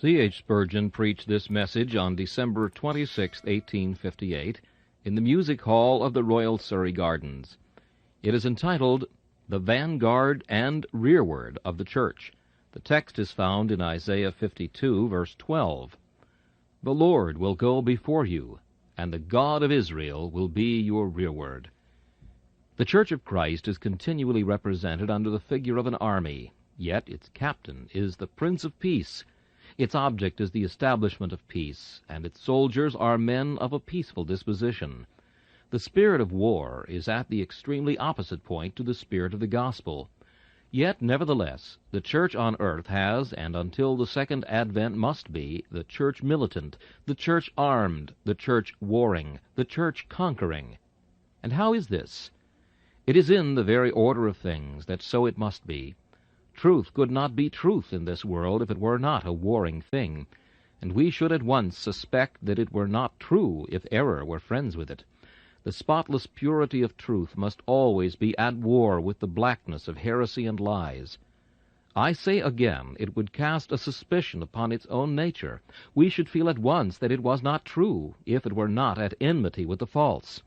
C.H. Spurgeon preached this message on December 26, 1858, in the Music Hall of the Royal Surrey Gardens. It is entitled, The Vanguard and Rereward of the Church. The text is found in Isaiah 52, verse 12. The Lord will go before you, and the God of Israel will be your rearward. The Church of Christ is continually represented under the figure of an army, yet its captain is the Prince of Peace. Its object is the establishment of peace, and its soldiers are men of a peaceful disposition. The spirit of war is at the extremely opposite point to the spirit of the gospel. Yet, nevertheless, the church on earth has, and until the second advent must be, the church militant, the church armed, the church warring, the church conquering. And how is this? It is in the very order of things that so it must be. Truth could not be truth in this world if it were not a warring thing, and we should at once suspect that it were not true if error were friends with it. The spotless purity of truth must always be at war with the blackness of heresy and lies. I say again, it would cast a suspicion upon its own nature. We should feel at once that it was not true if it were not at enmity with the false.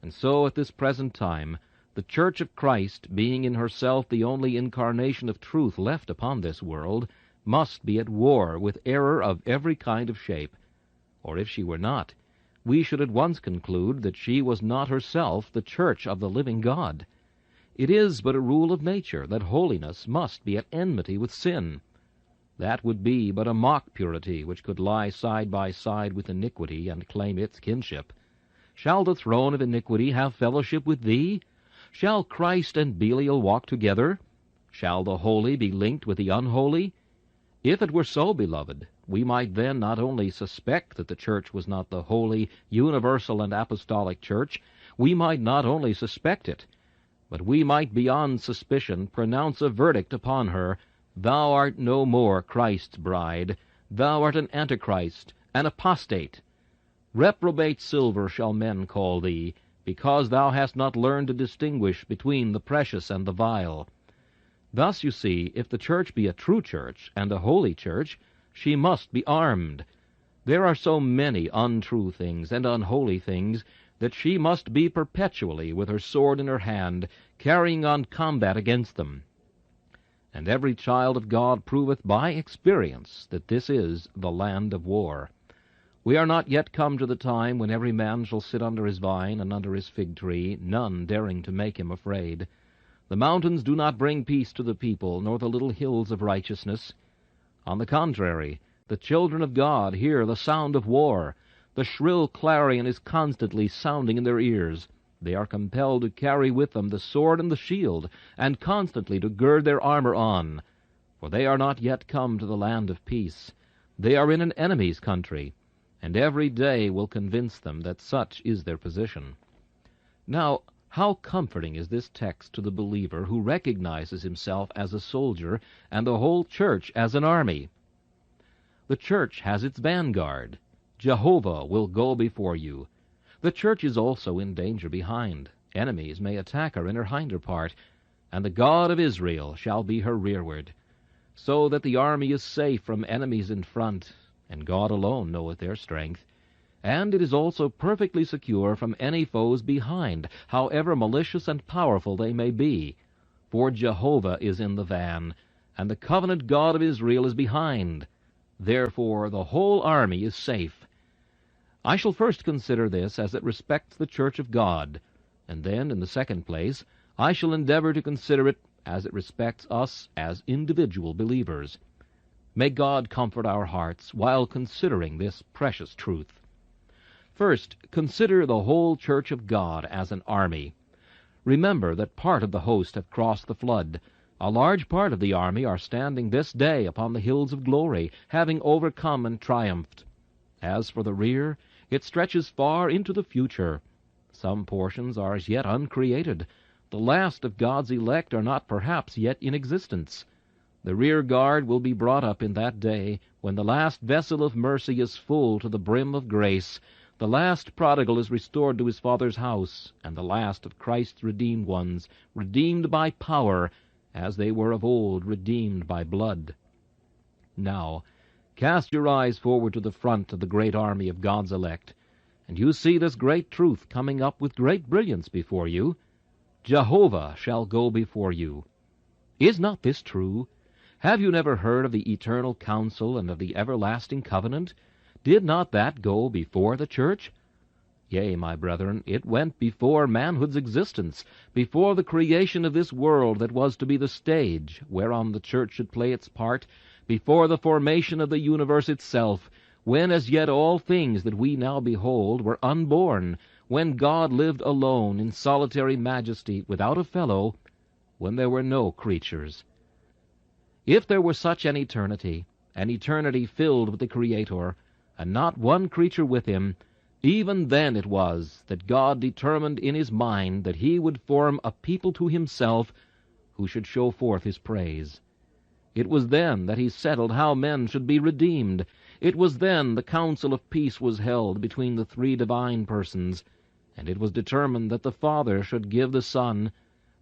And so at this present time, the Church of Christ, being in herself the only incarnation of truth left upon this world, must be at war with error of every kind of shape. Or if she were not, we should at once conclude that she was not herself the church of the living God. It is but a rule of nature that holiness must be at enmity with sin. That would be but a mock purity which could lie side by side with iniquity and claim its kinship. Shall the throne of iniquity have fellowship with thee? Shall Christ and Belial walk together? Shall the holy be linked with the unholy? If it were so, beloved, we might then not only suspect that the church was not the holy, universal, and apostolic church, we might not only suspect it, but we might beyond suspicion pronounce a verdict upon her, Thou art no more Christ's bride, thou art an antichrist, an apostate. Reprobate silver shall men call thee, because thou hast not learned to distinguish between the precious and the vile. Thus, you see, if the church be a true church and a holy church, she must be armed. There are so many untrue things and unholy things that she must be perpetually with her sword in her hand, carrying on combat against them. And every child of God proveth by experience that this is the land of war. We are not yet come to the time when every man shall sit under his vine and under his fig tree, none daring to make him afraid. The mountains do not bring peace to the people, nor the little hills of righteousness. On the contrary, the children of God hear the sound of war. The shrill clarion is constantly sounding in their ears. They are compelled to carry with them the sword and the shield, and constantly to gird their armor on. For they are not yet come to the land of peace. They are in an enemy's country, and every day will convince them that such is their position. Now, how comforting is this text to the believer who recognizes himself as a soldier and the whole church as an army. The church has its vanguard. Jehovah will go before you. The church is also in danger behind. Enemies may attack her in her hinder part, and the God of Israel shall be her rearward, so that the army is safe from enemies in front, and God alone knoweth their strength. And it is also perfectly secure from any foes behind, however malicious and powerful they may be. For Jehovah is in the van, and the covenant God of Israel is behind. Therefore the whole army is safe. I shall first consider this as it respects the church of God, and then, in the second place, I shall endeavor to consider it as it respects us as individual believers. May God comfort our hearts while considering this precious truth. First, consider the whole church of God as an army. Remember that part of the host have crossed the flood. A large part of the army are standing this day upon the hills of glory, having overcome and triumphed. As for the rear, it stretches far into the future. Some portions are as yet uncreated. The last of God's elect are not perhaps yet in existence. The rear guard will be brought up in that day, when the last vessel of mercy is full to the brim of grace, the last prodigal is restored to his Father's house, and the last of Christ's redeemed ones, redeemed by power, as they were of old redeemed by blood. Now, Cast your eyes forward to the front of the great army of God's elect, and you see this great truth coming up with great brilliance before you. Jehovah shall go before you. Is not this true? Have you never heard of the eternal counsel and of the everlasting covenant? Did not that go before the church? Yea, my brethren, it went before manhood's existence, before the creation of this world that was to be the stage whereon the church should play its part, before the formation of the universe itself, when as yet all things that we now behold were unborn, when God lived alone in solitary majesty without a fellow, when there were no creatures. If there were such an eternity filled with the Creator, and not one creature with him, even then it was that God determined in his mind that he would form a people to himself who should show forth his praise. It was then that he settled how men should be redeemed. It was then the council of peace was held between the three divine persons, and it was determined that the Father should give the Son,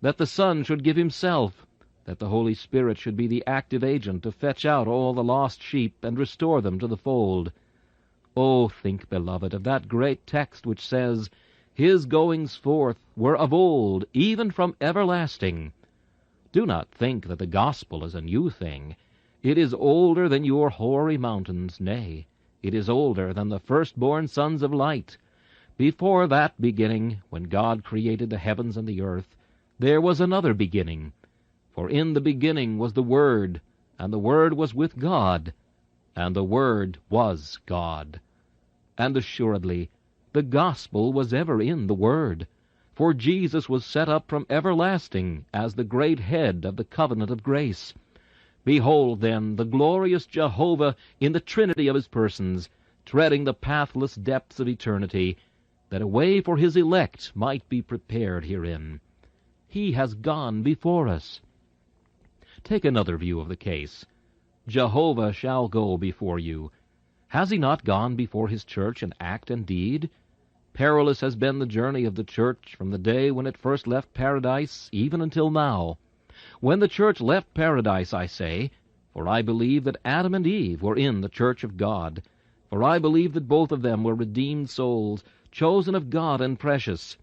that the Son should give himself, that the Holy Spirit should be the active agent to fetch out all the lost sheep and restore them to the fold. Oh, think, beloved, of that great text which says, His goings forth were of old, even from everlasting. Do not think that the gospel is a new thing. It is older than your hoary mountains, nay, it is older than the firstborn sons of light. Before that beginning, when God created the heavens and the earth, there was another beginning. For in the beginning was the Word, and the Word was with God, and the Word was God. And assuredly, the gospel was ever in the Word, for Jesus was set up from everlasting as the great head of the covenant of grace. Behold, then, the glorious Jehovah in the Trinity of his persons, treading the pathless depths of eternity, that a way for his elect might be prepared herein. He has gone before us. Take another view of the case. Jehovah shall go before you. Has he not gone before his church in act and deed? Perilous has been the journey of the church from the day when it first left paradise even until now. When the church left paradise, I say, for I believe that Adam and Eve were in the church of God, for I believe that both of them were redeemed souls, chosen of God and precious.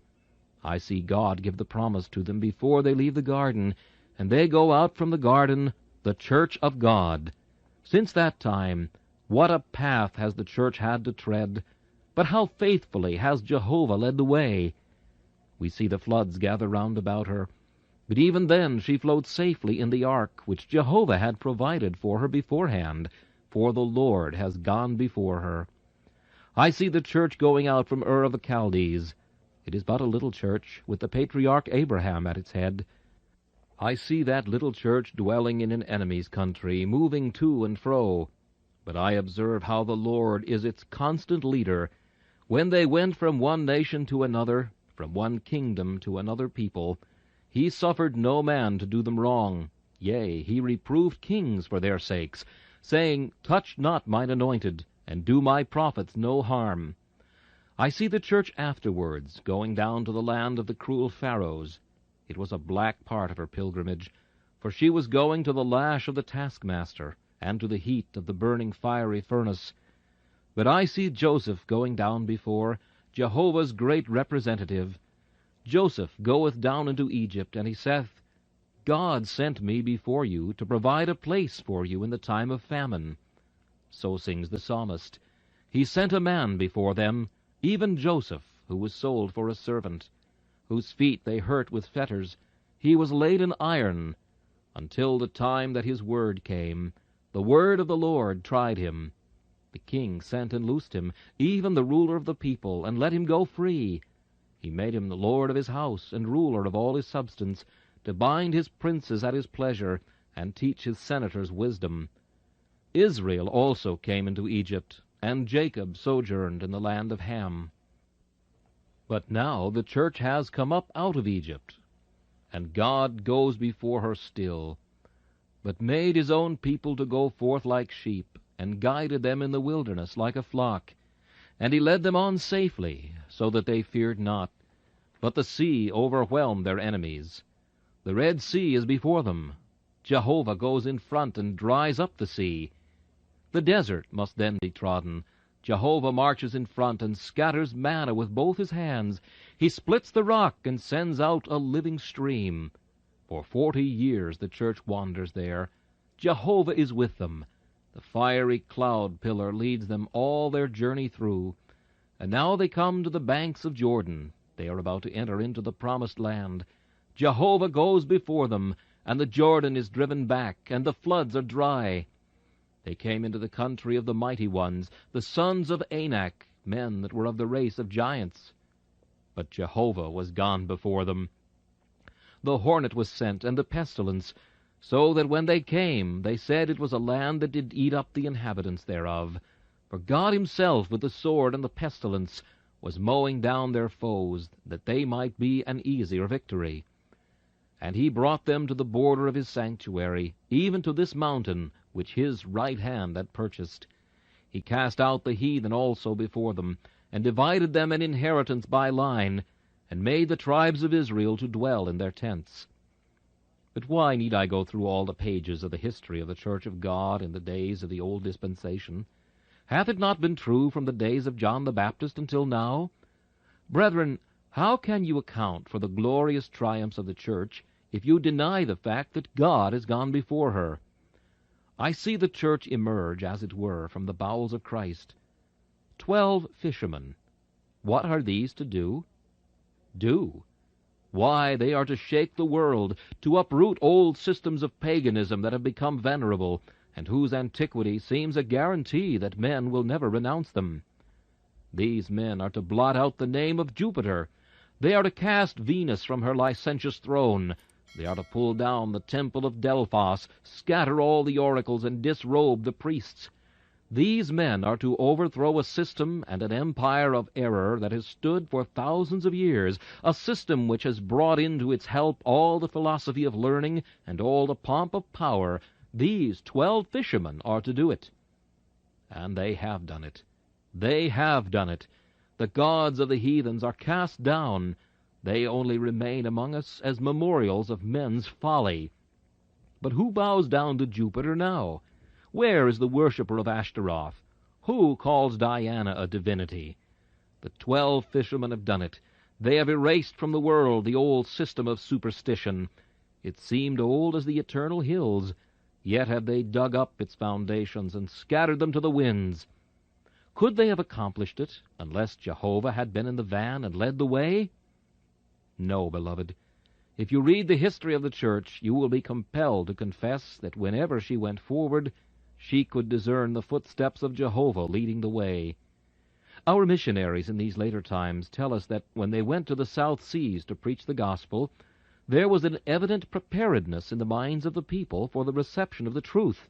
I see God give the promise to them before they leave the garden, and they go out from the garden, the church of God. Since that time, what a path has the church had to tread, but how faithfully has Jehovah led the way. We see the floods gather round about her, but even then she flowed safely in the ark which Jehovah had provided for her beforehand, for the Lord has gone before her. I see the church going out from Ur of the Chaldees. It is but a little church, with the patriarch Abraham at its head. I see that little church dwelling in an enemy's country, moving to and fro. But I observe how the Lord is its constant leader. When they went from one nation to another, from one kingdom to another people, he suffered no man to do them wrong. Yea, he reproved kings for their sakes, saying, Touch not mine anointed, and do my prophets no harm. I see the church afterwards going down to the land of the cruel Pharaohs. It was a black part of her pilgrimage, for she was going to the lash of the taskmaster, and to the heat of the burning fiery furnace. But I see Joseph going down before, Jehovah's great representative. Joseph goeth down into Egypt, and he saith, God sent me before you to provide a place for you in the time of famine. So sings the psalmist. He sent a man before them, even Joseph, who was sold for a servant, whose feet they hurt with fetters. He was laid in iron, until the time that his word came. The word of the Lord tried him. The king sent and loosed him, even the ruler of the people, and let him go free. He made him the lord of his house, and ruler of all his substance, to bind his princes at his pleasure, and teach his senators wisdom. Israel also came into Egypt, and Jacob sojourned in the land of Ham. But now the church has come up out of Egypt, and God goes before her still, but made his own people to go forth like sheep, and guided them in the wilderness like a flock. And he led them on safely, so that they feared not. But the sea overwhelmed their enemies. The Red Sea is before them. Jehovah goes in front and dries up the sea. The desert must then be trodden. Jehovah marches in front and scatters manna with both his hands. He splits the rock and sends out a living stream. For 40 years the church wanders there. Jehovah is with them. The fiery cloud pillar leads them all their journey through. And now they come to the banks of Jordan. They are about to enter into the promised land. Jehovah goes before them, and the Jordan is driven back, and the floods are dry. They came into the country of the mighty ones, the sons of Anak, men that were of the race of giants. But Jehovah was gone before them. The hornet was sent, and the pestilence, so that when they came, they said it was a land that did eat up the inhabitants thereof. For God himself, with the sword and the pestilence, was mowing down their foes, that they might be an easier victory. And he brought them to the border of his sanctuary, even to this mountain, which his right hand had purchased. He cast out the heathen also before them, and divided them an inheritance by line, and made the tribes of Israel to dwell in their tents. But why need I go through all the pages of the history of the Church of God in the days of the old dispensation? Hath it not been true from the days of John the Baptist until now? Brethren, how can you account for the glorious triumphs of the Church if you deny the fact that God has gone before her? I see the Church emerge, as it were, from the bowels of Christ. 12 fishermen. What are these to do? Do? Why, they are to shake the world, to uproot old systems of paganism that have become venerable, and whose antiquity seems a guarantee that men will never renounce them. These men are to blot out the name of Jupiter. They are to cast Venus from her licentious throne. They are to pull down the temple of Delphos, scatter all the oracles, and disrobe the priests. These men are to overthrow a system and an empire of error that has stood for thousands of years, a system which has brought into its help all the philosophy of learning and all the pomp of power. These 12 fishermen are to do it. And they have done it. They have done it. The gods of the heathens are cast down. They only remain among us as memorials of men's folly. But who bows down to Jupiter now? Where is the worshipper of Ashtaroth? Who calls Diana a divinity? The 12 fishermen have done it. They have erased from the world the old system of superstition. It seemed old as the eternal hills, yet have they dug up its foundations and scattered them to the winds. Could they have accomplished it unless Jehovah had been in the van and led the way? No, beloved. If you read the history of the Church, you will be compelled to confess that whenever she went forward, she could discern the footsteps of Jehovah leading the way. Our missionaries in these later times tell us that when they went to the South Seas to preach the gospel, there was an evident preparedness in the minds of the people for the reception of the truth.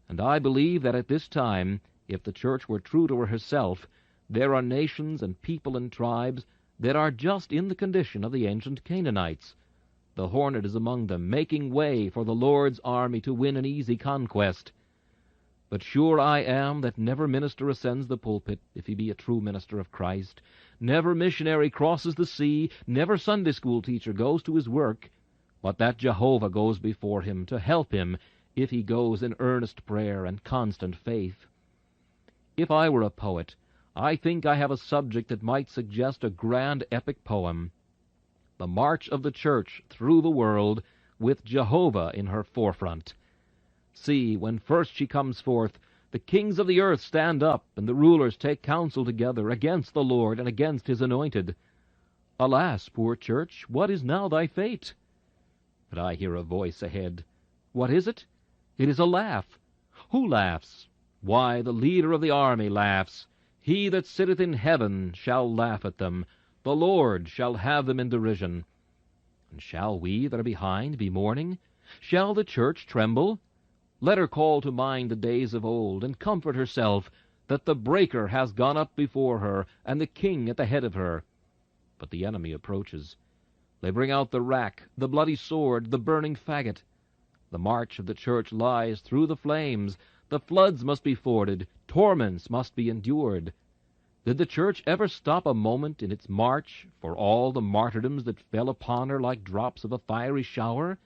And I believe that at this time, if the Church were true to herself, there are nations and people and tribes that are just in the condition of the ancient Canaanites. The hornet is among them, making way for the Lord's army to win an easy conquest. But sure I am that never minister ascends the pulpit, if he be a true minister of Christ. Never missionary crosses the sea, never Sunday school teacher goes to his work, but that Jehovah goes before him to help him if he goes in earnest prayer and constant faith. If I were a poet, I think I have a subject that might suggest a grand epic poem. The march of the Church through the world, with Jehovah in her forefront. See, when first she comes forth, the kings of the earth stand up, and the rulers take counsel together against the Lord and against his anointed. Alas, poor Church, what is now thy fate? But I hear a voice ahead. What is it? It is a laugh. Who laughs? Why, the leader of the army laughs. He that sitteth in heaven shall laugh at them. The Lord shall have them in derision. And shall we that are behind be mourning? Shall the Church tremble? Let her call to mind the days of old, and comfort herself that the breaker has gone up before her, and the king at the head of her. But the enemy approaches. They bring out the rack, the bloody sword, the burning faggot. The march of the Church lies through the flames. The floods must be forded. Torments must be endured. Did the Church ever stop a moment in its march for all the martyrdoms that fell upon her like drops of a fiery shower?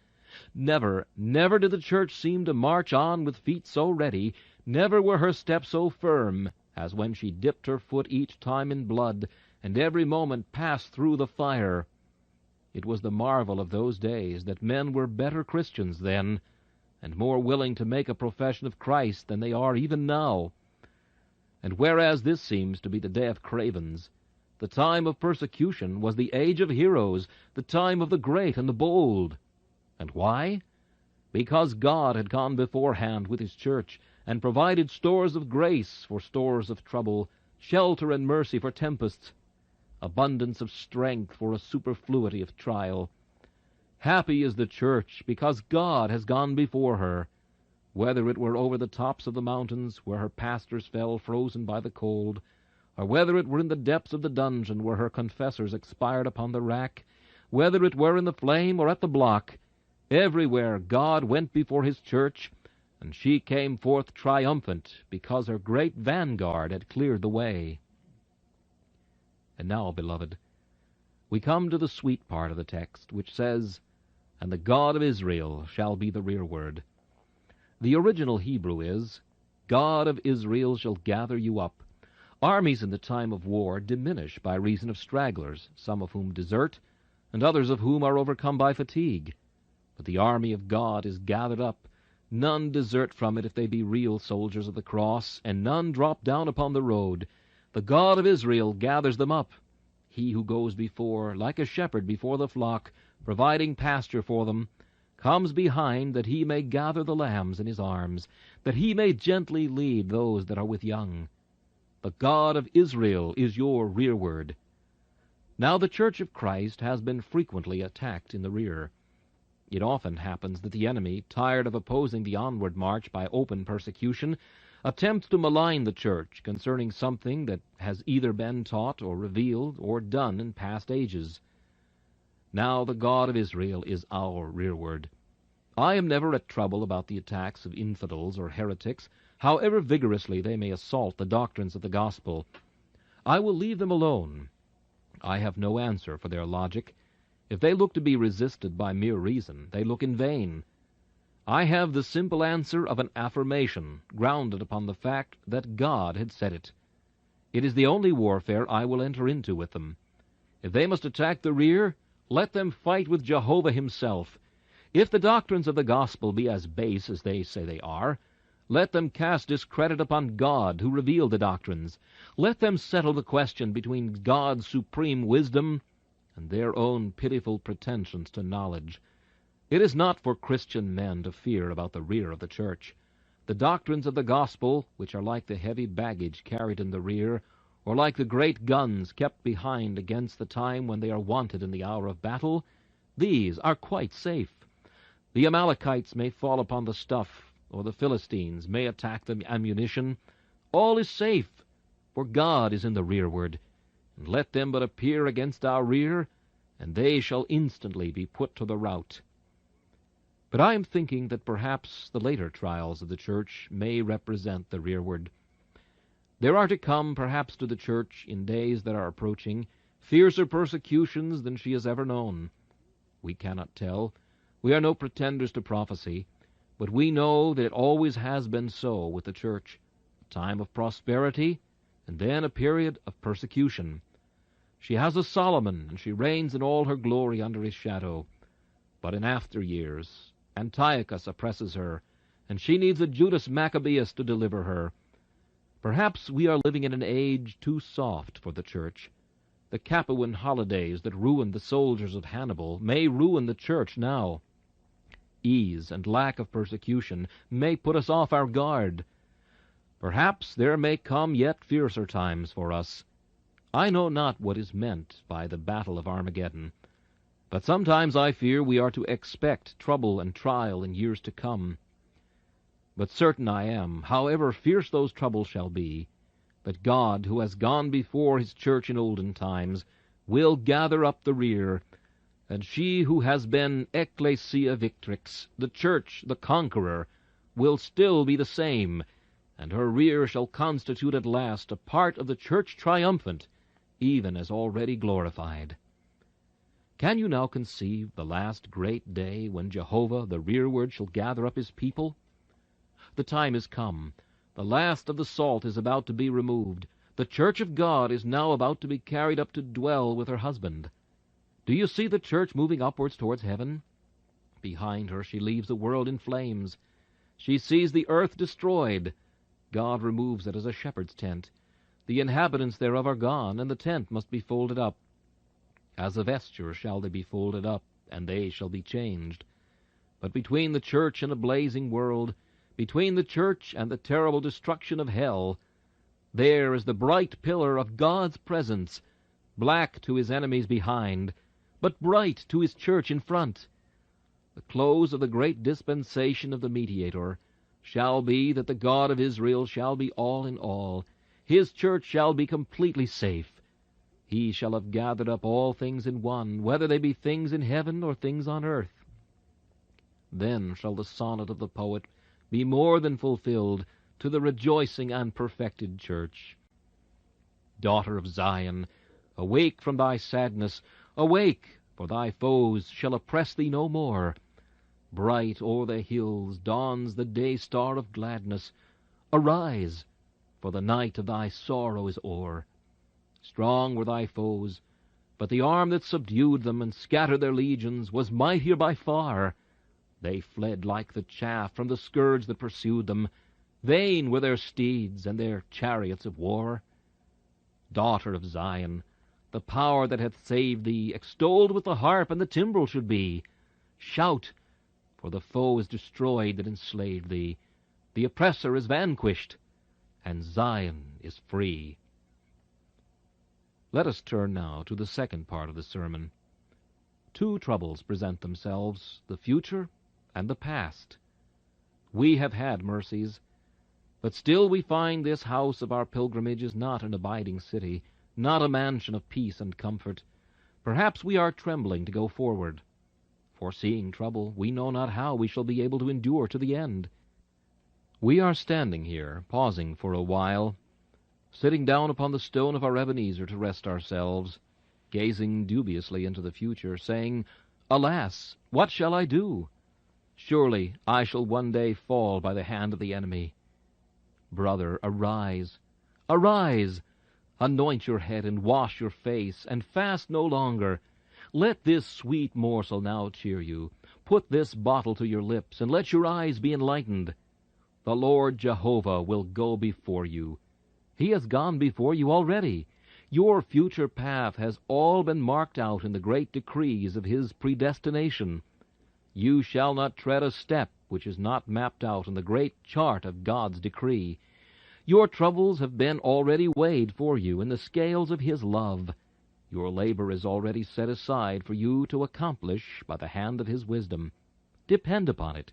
Never, never did the Church seem to march on with feet so ready, Never were her steps so firm as when she dipped her foot each time in blood, and every moment passed through the fire. It was the marvel of those days that men were better Christians then, and more willing to make a profession of Christ than they are even now. And whereas this seems to be the day of cravens, the time of persecution was the age of heroes, the time of the great and the bold. And why? Because God had gone beforehand with his church, and provided stores of grace for stores of trouble, shelter and mercy for tempests, abundance of strength for a superfluity of trial. Happy is the church, because God has gone before her, whether it were over the tops of the mountains, where her pastors fell frozen by the cold, or whether it were in the depths of the dungeon, where her confessors expired upon the rack, whether it were in the flame or at the block. Everywhere God went before his church, and she came forth triumphant, because her great vanguard had cleared the way. And now, beloved, we come to the sweet part of the text, which says, "And the God of Israel shall be the rearward." The original Hebrew is, "God of Israel shall gather you up." Armies in the time of war diminish by reason of stragglers, some of whom desert, and others of whom are overcome by fatigue. But the army of God is gathered up. None desert from it if they be real soldiers of the cross, and none drop down upon the road. The God of Israel gathers them up. He who goes before, like a shepherd before the flock, providing pasture for them, comes behind that he may gather the lambs in his arms, that he may gently lead those that are with young. The God of Israel is your rearward. Now the Church of Christ has been frequently attacked in the rear. It often happens that the enemy, tired of opposing the onward march by open persecution, attempts to malign the church concerning something that has either been taught or revealed or done in past ages. Now the God of Israel is our rearward. I am never at trouble about the attacks of infidels or heretics, however vigorously they may assault the doctrines of the gospel. I will leave them alone. I have no answer for their logic. If they look to be resisted by mere reason, they look in vain. I have the simple answer of an affirmation, grounded upon the fact that God had said it. It is the only warfare I will enter into with them. If they must attack the rear, let them fight with Jehovah himself. If the doctrines of the gospel be as base as they say they are, let them cast discredit upon God who revealed the doctrines. Let them settle the question between God's supreme wisdom and their own pitiful pretensions to knowledge. It is not for Christian men to fear about the rear of the church. The doctrines of the gospel, which are like the heavy baggage carried in the rear, or like the great guns kept behind against the time when they are wanted in the hour of battle, these are quite safe. The Amalekites may fall upon the stuff, or the Philistines may attack the ammunition. All is safe, for God is in the rearward. And let them but appear against our rear, and they shall instantly be put to the rout. But I am thinking that perhaps the later trials of the church may represent the rearward. There are to come, perhaps, to the church, in days that are approaching, fiercer persecutions than she has ever known. We cannot tell. We are no pretenders to prophecy, but we know that it always has been so with the church. A time of prosperity, and then a period of persecution. She has a Solomon, and she reigns in all her glory under his shadow. But in after years, Antiochus oppresses her, and she needs a Judas Maccabeus to deliver her. Perhaps we are living in an age too soft for the church. The Capuan holidays that ruined the soldiers of Hannibal may ruin the church now. Ease and lack of persecution may put us off our guard. Perhaps there may come yet fiercer times for us. I know not what is meant by the battle of Armageddon, but sometimes I fear we are to expect trouble and trial in years to come. But certain I am, however fierce those troubles shall be, that God, who has gone before his church in olden times, will gather up the rear, and she who has been Ecclesia Victrix, the church, the conqueror, will still be the same, and her rear shall constitute at last a part of the church triumphant, even as already glorified. Can you now conceive the last great day when Jehovah the rearward shall gather up his people? The time is come. The last of the salt is about to be removed. The church of God is now about to be carried up to dwell with her husband. Do you see the church moving upwards towards heaven? Behind her she leaves the world in flames. She sees the earth destroyed. God removes it as a shepherd's tent. The inhabitants thereof are gone, and the tent must be folded up. As a vesture shall they be folded up, and they shall be changed. But between the church and a blazing world, between the church and the terrible destruction of hell, there is the bright pillar of God's presence, black to his enemies behind, but bright to his church in front. The close of the great dispensation of the mediator shall be that the God of Israel shall be all in all. His church shall be completely safe. He shall have gathered up all things in one, whether they be things in heaven or things on earth. Then shall the sonnet of the poet be more than fulfilled to the rejoicing and perfected church. Daughter of Zion, awake from thy sadness, awake, for thy foes shall oppress thee no more. Bright o'er the hills dawns the day-star of gladness. Arise, for the night of thy sorrow is o'er. Strong were thy foes, but the arm that subdued them and scattered their legions was mightier by far. They fled like the chaff from the scourge that pursued them. Vain were their steeds and their chariots of war. Daughter of Zion, the power that hath saved thee, extolled with the harp and the timbrel should be. Shout, for the foe is destroyed that enslaved thee. The oppressor is vanquished, and Zion is free. Let us turn now to the second part of the sermon. Two troubles present themselves, the future and the past. We have had mercies, but still we find this house of our pilgrimage is not an abiding city, not a mansion of peace and comfort. Perhaps we are trembling to go forward. Foreseeing trouble, we know not how we shall be able to endure to the end. We are standing here, pausing for a while, sitting down upon the stone of our Ebenezer to rest ourselves, gazing dubiously into the future, saying, Alas, what shall I do? Surely I shall one day fall by the hand of the enemy. Brother, arise, arise! Anoint your head and wash your face, and fast no longer. Let this sweet morsel now cheer you. Put this bottle to your lips, and let your eyes be enlightened. The Lord Jehovah will go before you. He has gone before you already. Your future path has all been marked out in the great decrees of his predestination. You shall not tread a step which is not mapped out in the great chart of God's decree. Your troubles have been already weighed for you in the scales of his love. Your labor is already set aside for you to accomplish by the hand of his wisdom. Depend upon it.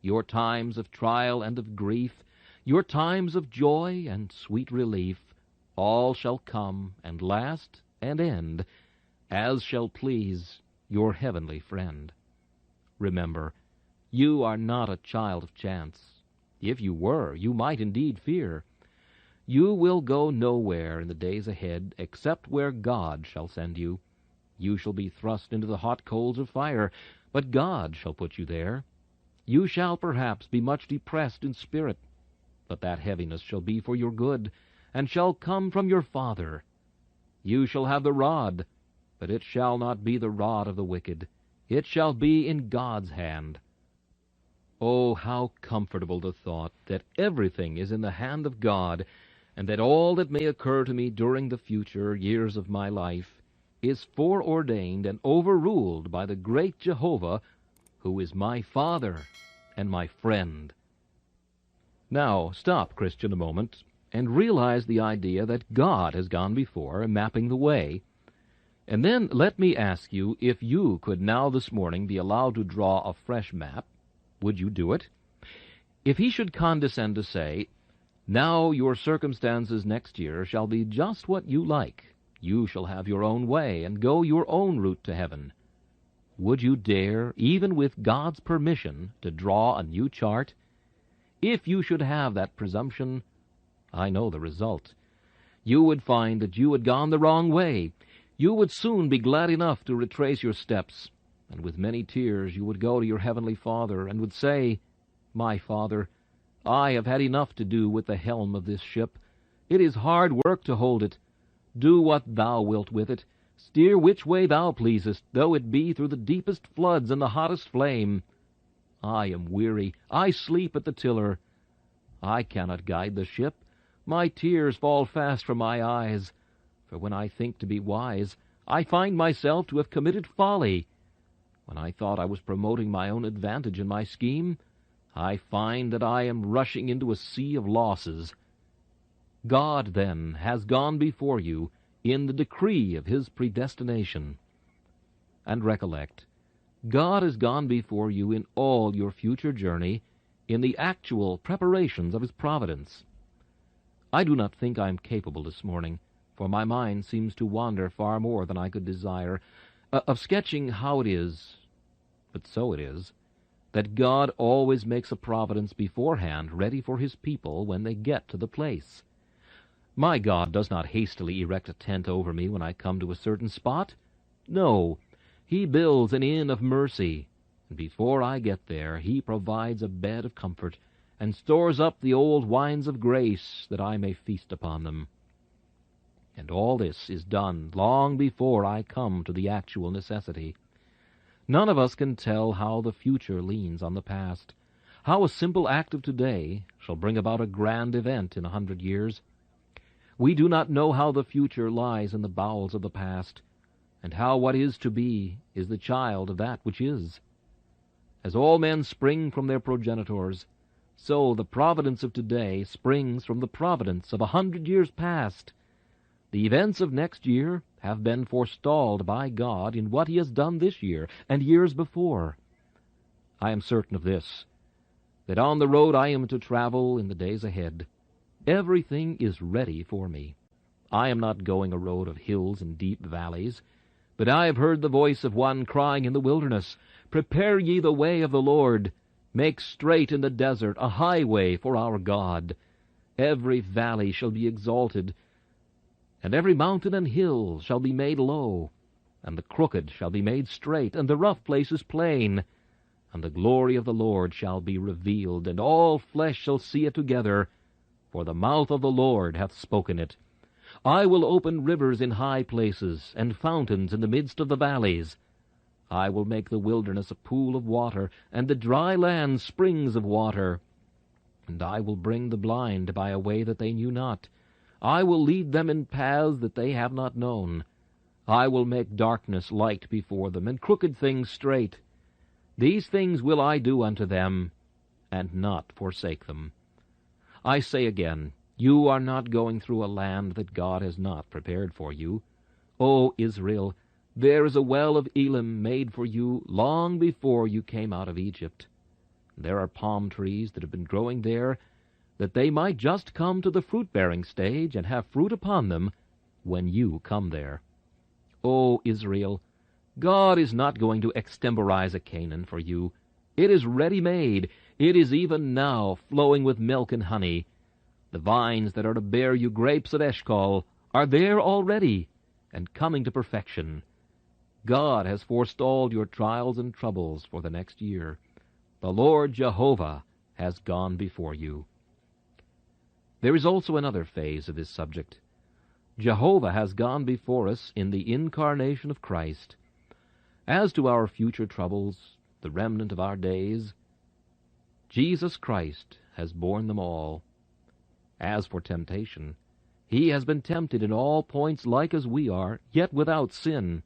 Your times of trial and of grief, your times of joy and sweet relief, all shall come and last and end, as shall please your heavenly friend. Remember, you are not a child of chance. If you were, you might indeed fear. You will go nowhere in the days ahead except where God shall send you. You shall be thrust into the hot coals of fire, but God shall put you there. You shall perhaps be much depressed in spirit, but that heaviness shall be for your good, and shall come from your Father. You shall have the rod, but it shall not be the rod of the wicked. It shall be in God's hand. Oh, how comfortable the thought that everything is in the hand of God, and that all that may occur to me during the future years of my life is foreordained and overruled by the great Jehovah, who is my Father and my friend. Now, stop, Christian, a moment, and realize the idea that God has gone before, mapping the way. And then let me ask you, if you could now this morning be allowed to draw a fresh map, would you do it? If he should condescend to say, Now your circumstances next year shall be just what you like. You shall have your own way and go your own route to heaven. Would you dare, even with God's permission, to draw a new chart? If you should have that presumption, I know the result. You would find that you had gone the wrong way. You would soon be glad enough to retrace your steps, and with many tears you would go to your heavenly Father and would say, My Father, I have had enough to do with the helm of this ship. It is hard work to hold it. Do what thou wilt with it. Steer which way thou pleasest, though it be through the deepest floods and the hottest flame. I am weary. I sleep at the tiller. I cannot guide the ship. My tears fall fast from my eyes. For when I think to be wise, I find myself to have committed folly. When I thought I was promoting my own advantage in my scheme, I find that I am rushing into a sea of losses. God, then, has gone before you in the decree of his predestination. And recollect, God has gone before you in all your future journey in the actual preparations of his providence. I do not think I am capable this morning, for my mind seems to wander far more than I could desire, of sketching how it is, but so it is, that God always makes a providence beforehand ready for his people when they get to the place. My God does not hastily erect a tent over me when I come to a certain spot. No, he builds an inn of mercy, and before I get there he provides a bed of comfort, and stores up the old wines of grace, that I may feast upon them. And all this is done long before I come to the actual necessity. None of us can tell how the future leans on the past, how a simple act of today shall bring about a grand event in 100 years. We do not know how the future lies in the bowels of the past, and how what is to be is the child of that which is. As all men spring from their progenitors, so the providence of today springs from the providence of 100 years past. The events of next year have been forestalled by God in what he has done this year and years before. I am certain of this, that on the road I am to travel in the days ahead, everything is ready for me. I am not going a road of hills and deep valleys, but I have heard the voice of one crying in the wilderness, "Prepare ye the way of the Lord, make straight in the desert a highway for our God. Every valley shall be exalted, and every mountain and hill shall be made low, and the crooked shall be made straight, and the rough places plain. And the glory of the Lord shall be revealed, and all flesh shall see it together, for the mouth of the Lord hath spoken it. I will open rivers in high places, and fountains in the midst of the valleys. I will make the wilderness a pool of water, and the dry land springs of water. And I will bring the blind by a way that they knew not. I will lead them in paths that they have not known. I will make darkness light before them, and crooked things straight. These things will I do unto them, and not forsake them. I say again, you are not going through a land that God has not prepared for you. O Israel, there is a well of Elim made for you long before you came out of Egypt. There are palm trees that have been growing there, that they might just come to the fruit-bearing stage and have fruit upon them when you come there. O Israel, God is not going to extemporize a Canaan for you. It is ready-made. It is even now flowing with milk and honey. The vines that are to bear you grapes at Eshcol are there already and coming to perfection. God has forestalled your trials and troubles for the next year. The Lord Jehovah has gone before you. There is also another phase of this subject. Jehovah has gone before us in the incarnation of Christ. As to our future troubles, the remnant of our days, Jesus Christ has borne them all. As for temptation, he has been tempted in all points like as we are, yet without sin.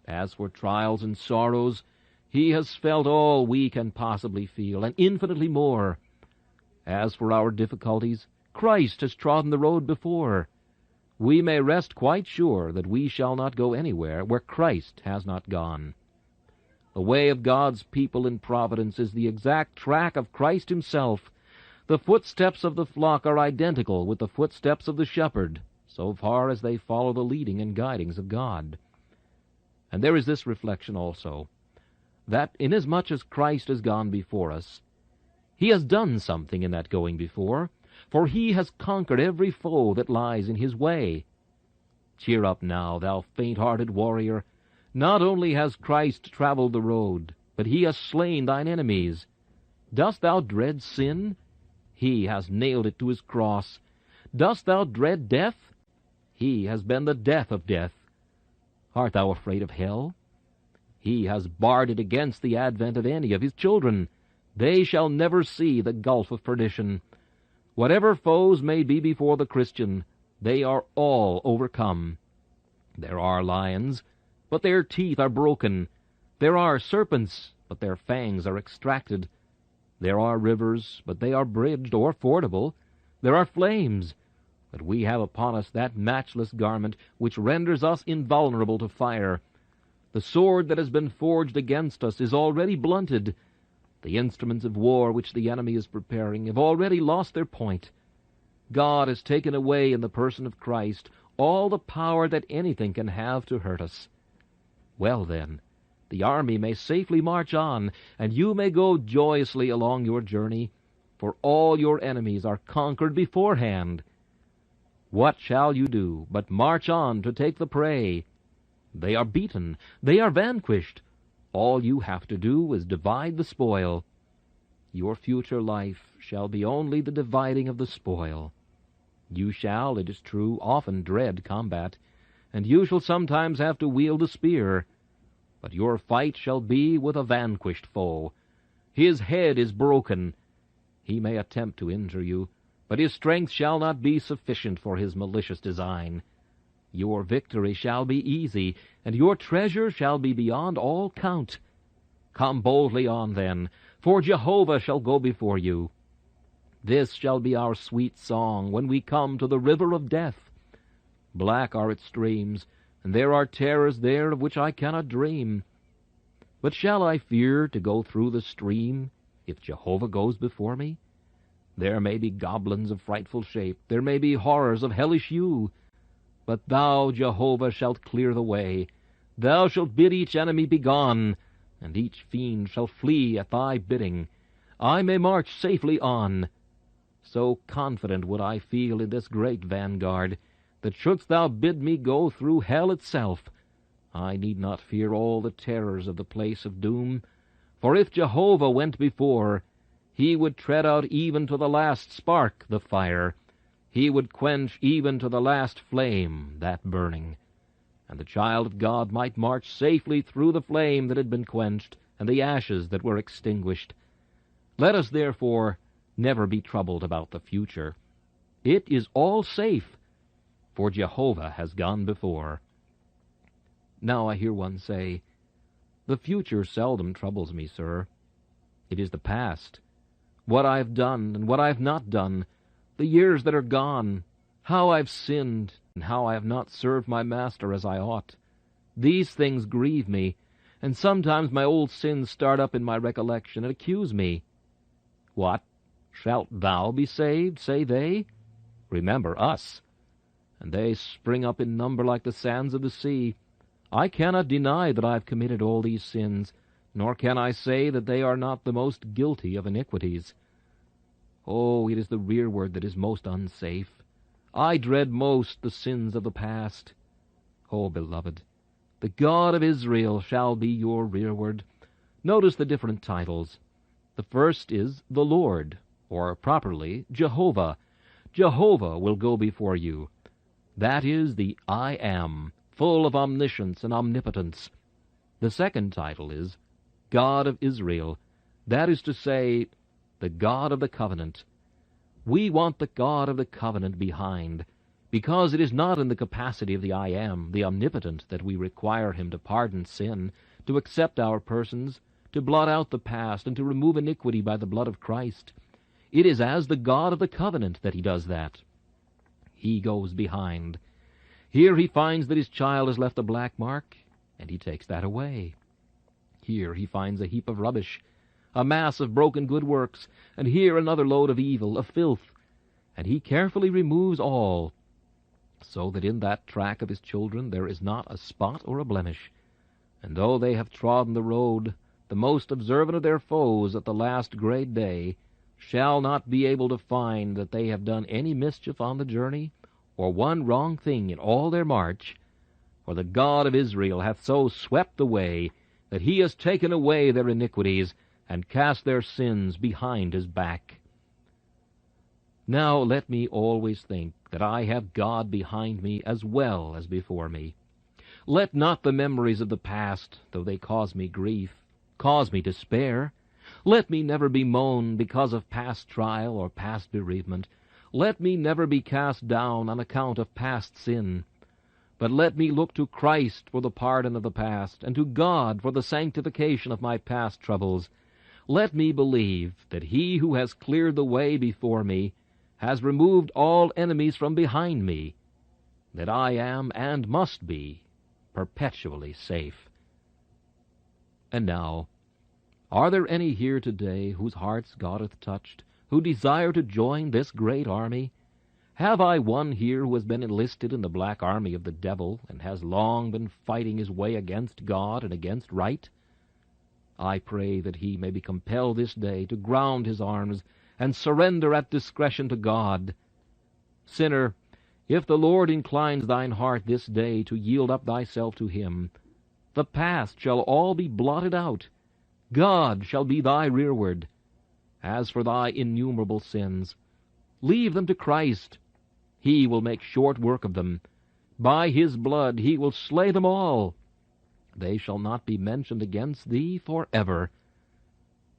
As for trials and sorrows, he has felt all we can possibly feel, and infinitely more. As for our difficulties, Christ has trodden the road before. We may rest quite sure that we shall not go anywhere where Christ has not gone. The way of God's people in providence is the exact track of Christ himself. The footsteps of the flock are identical with the footsteps of the shepherd, so far as they follow the leading and guidings of God. And there is this reflection also, that inasmuch as Christ has gone before us, he has done something in that going before, for he has conquered every foe that lies in his way. Cheer up now, thou faint-hearted warrior. Not only has Christ traveled the road, but he has slain thine enemies. Dost thou dread sin? He has nailed it to his cross. Dost thou dread death? He has been the death of death. Art thou afraid of hell? He has barred it against the advent of any of his children. They shall never see the gulf of perdition. Whatever foes may be before the Christian, they are all overcome. There are lions, but their teeth are broken. There are serpents, but their fangs are extracted. There are rivers, but they are bridged or fordable. There are flames, but we have upon us that matchless garment which renders us invulnerable to fire. The sword that has been forged against us is already blunted. The instruments of war which the enemy is preparing have already lost their point. God has taken away in the person of Christ all the power that anything can have to hurt us. Well, then, the army may safely march on, and you may go joyously along your journey, for all your enemies are conquered beforehand. What shall you do but march on to take the prey? They are beaten, they are vanquished. All you have to do is divide the spoil. Your future life shall be only the dividing of the spoil. You shall, it is true, often dread combat, and you shall sometimes have to wield a spear. But your fight shall be with a vanquished foe. His head is broken. He may attempt to injure you, but his strength shall not be sufficient for his malicious design. Your victory shall be easy, and your treasure shall be beyond all count. Come boldly on, then, for Jehovah shall go before you. This shall be our sweet song when we come to the river of death. Black are its streams, and there are terrors there of which I cannot dream. But shall I fear to go through the stream if Jehovah goes before me? There may be goblins of frightful shape, there may be horrors of hellish hue, but thou, Jehovah, shalt clear the way. Thou shalt bid each enemy begone, and each fiend shall flee at thy bidding. I may march safely on. So confident would I feel in this great vanguard, that shouldst thou bid me go through hell itself, I need not fear all the terrors of the place of doom. For if Jehovah went before, he would tread out even to the last spark the fire. He would quench even to the last flame that burning. And the child of God might march safely through the flame that had been quenched, and the ashes that were extinguished. Let us, therefore, never be troubled about the future. It is all safe, for Jehovah has gone before. Now I hear one say, "The future seldom troubles me, sir. It is the past, what I have done and what I have not done, the years that are gone, how I've sinned, and how I have not served my master as I ought. These things grieve me, and sometimes my old sins start up in my recollection and accuse me. What? Shalt thou be saved, say they? Remember us. And they spring up in number like the sands of the sea. I cannot deny that I have committed all these sins, nor can I say that they are not the most guilty of iniquities. Oh, it is the rearward that is most unsafe. I dread most the sins of the past. Oh, beloved, the God of Israel shall be your rearward. Notice the different titles. The first is the Lord, or properly Jehovah. Jehovah will go before you. That is the I Am, full of omniscience and omnipotence. The second title is God of Israel. That is to say, the God of the covenant. We want the God of the covenant behind, because it is not in the capacity of the I Am, the omnipotent, that we require him to pardon sin, to accept our persons, to blot out the past, and to remove iniquity by the blood of Christ. It is as the God of the covenant that he does that. He goes behind. Here he finds that his child has left a black mark, and he takes that away. Here he finds a heap of rubbish, a mass of broken good works, and here another load of evil, of filth, and he carefully removes all, so that in that track of his children there is not a spot or a blemish. And though they have trodden the road, the most observant of their foes at the last great day shall not be able to find that they have done any mischief on the journey, or one wrong thing in all their march. For the God of Israel hath so swept the way that he has taken away their iniquities, and cast their sins behind his back. Now let me always think that I have God behind me as well as before me. Let not the memories of the past, though they cause me grief, cause me despair. Let me never bemoan because of past trial or past bereavement. Let me never be cast down on account of past sin. But let me look to Christ for the pardon of the past, and to God for the sanctification of my past troubles. Let me believe that He who has cleared the way before me has removed all enemies from behind me, that I am and must be perpetually safe. And now, are there any here today whose hearts God hath touched, who desire to join this great army? Have I one here who has been enlisted in the black army of the devil, and has long been fighting his way against God and against right? I pray that he may be compelled this day to ground his arms and surrender at discretion to God. Sinner, if the Lord inclines thine heart this day to yield up thyself to Him, the past shall all be blotted out. God shall be thy rearward. As for thy innumerable sins, leave them to Christ. He will make short work of them. By His blood He will slay them all. They shall not be mentioned against thee forever.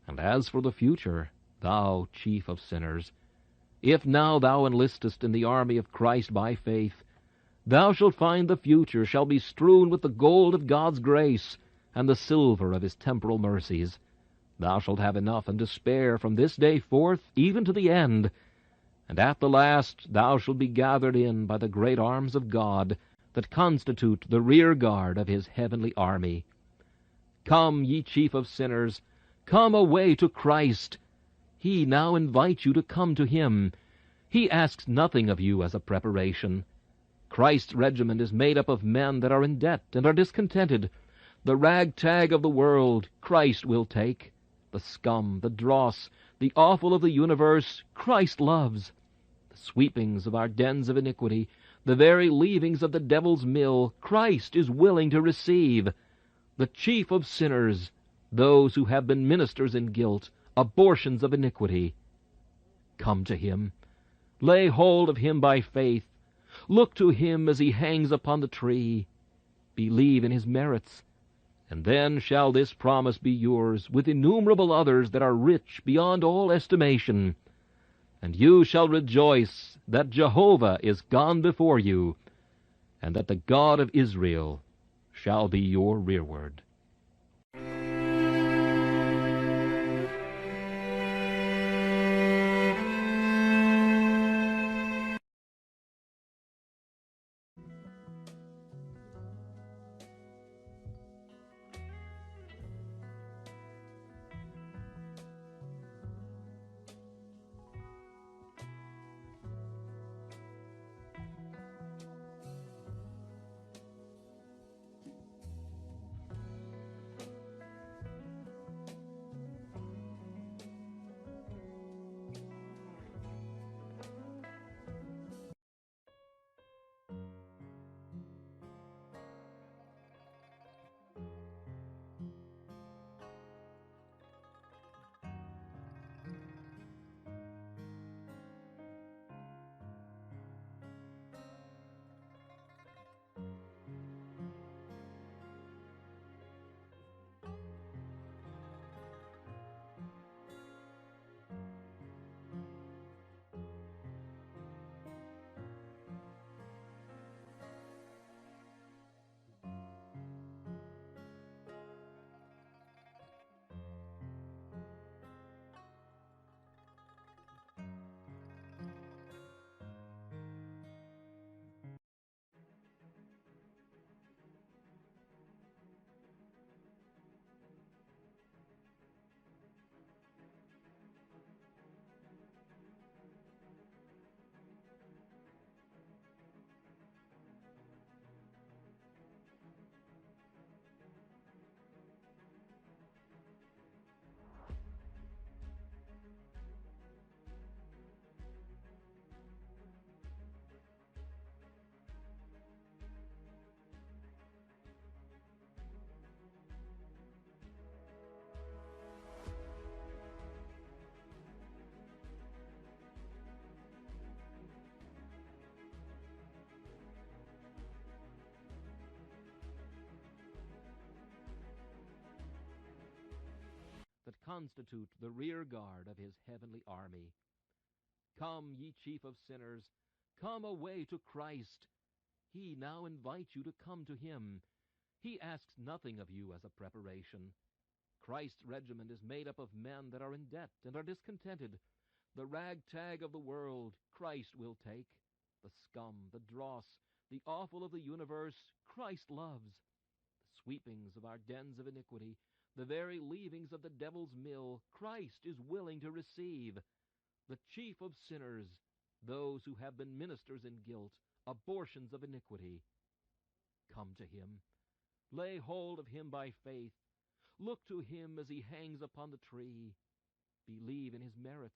And as for the future, thou chief of sinners, if now thou enlistest in the army of Christ by faith, thou shalt find the future shall be strewn with the gold of God's grace, and the silver of His temporal mercies. Thou shalt have enough and to spare from this day forth even to the end, and at the last thou shalt be gathered in by the great arms of God that constitute the rear guard of His heavenly army. Come, ye chief of sinners, come away to Christ. He now invites you to come to Him. He asks nothing of you as a preparation. Christ's regiment is made up of men that are in debt and are discontented. The ragtag of the world Christ will take. The scum, the dross, the offal of the universe Christ loves. The sweepings of our dens of iniquity, the very leavings of the devil's mill, Christ is willing to receive. The chief of sinners, those who have been ministers in guilt, abortions of iniquity. Come to Him. Lay hold of Him by faith. Look to Him as He hangs upon the tree. Believe in His merits. And then shall this promise be yours, with innumerable others that are rich beyond all estimation. And you shall rejoice that Jehovah is gone before you, and that the God of Israel shall be your rearward. constitute the rear guard of his heavenly army. Come, ye chief of sinners, come away to Christ. He now invites you to come to him. He asks nothing of you as a preparation. Christ's regiment is made up of men that are in debt and are discontented. The ragtag of the world Christ will take. The scum, the dross, the offal of the universe Christ loves. The sweepings of our dens of iniquity, the very leavings of the devil's mill, Christ is willing to receive. The chief of sinners, those who have been ministers in guilt, abortions of iniquity. Come to him. Lay hold of him by faith. Look to him as he hangs upon the tree. Believe in his merits.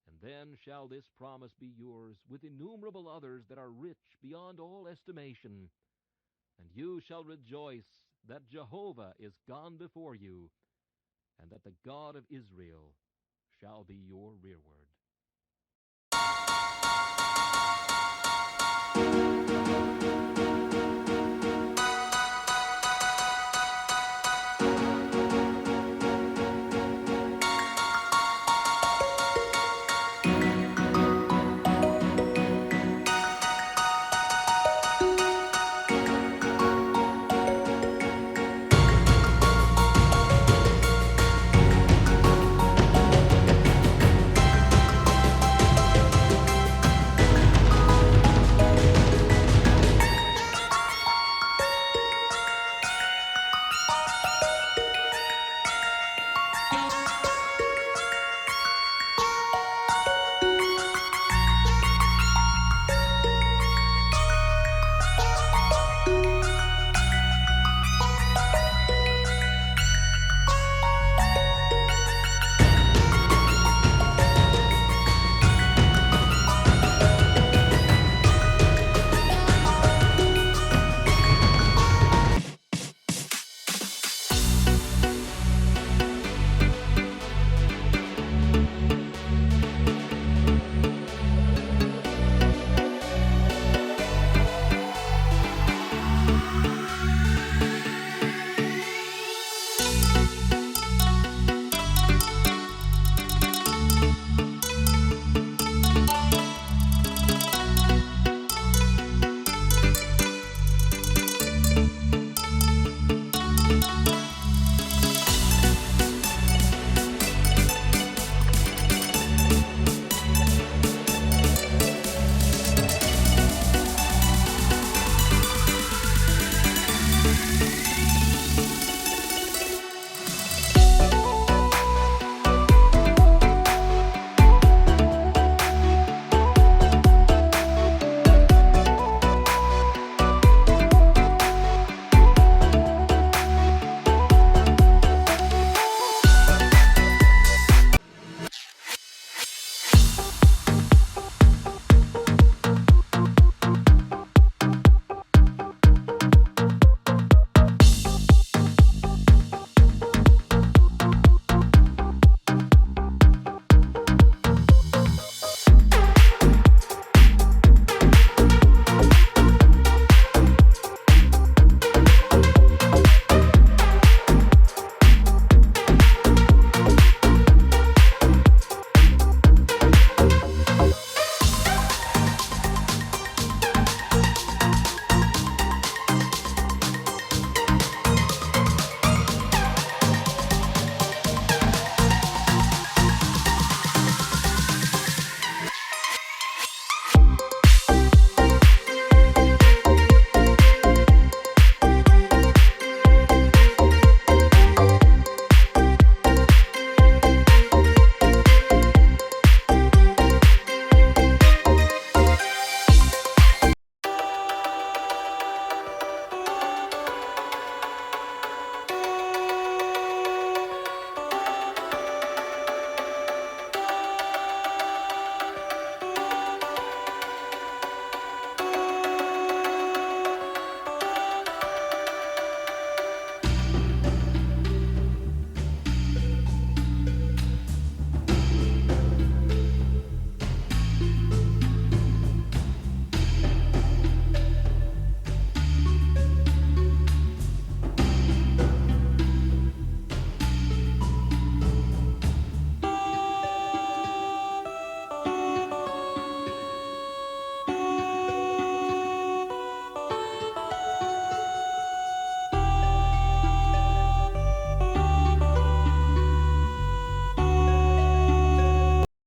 And then shall this promise be yours, with innumerable others that are rich beyond all estimation. And you shall rejoice that Jehovah is gone before you, and that the God of Israel shall be your rearward.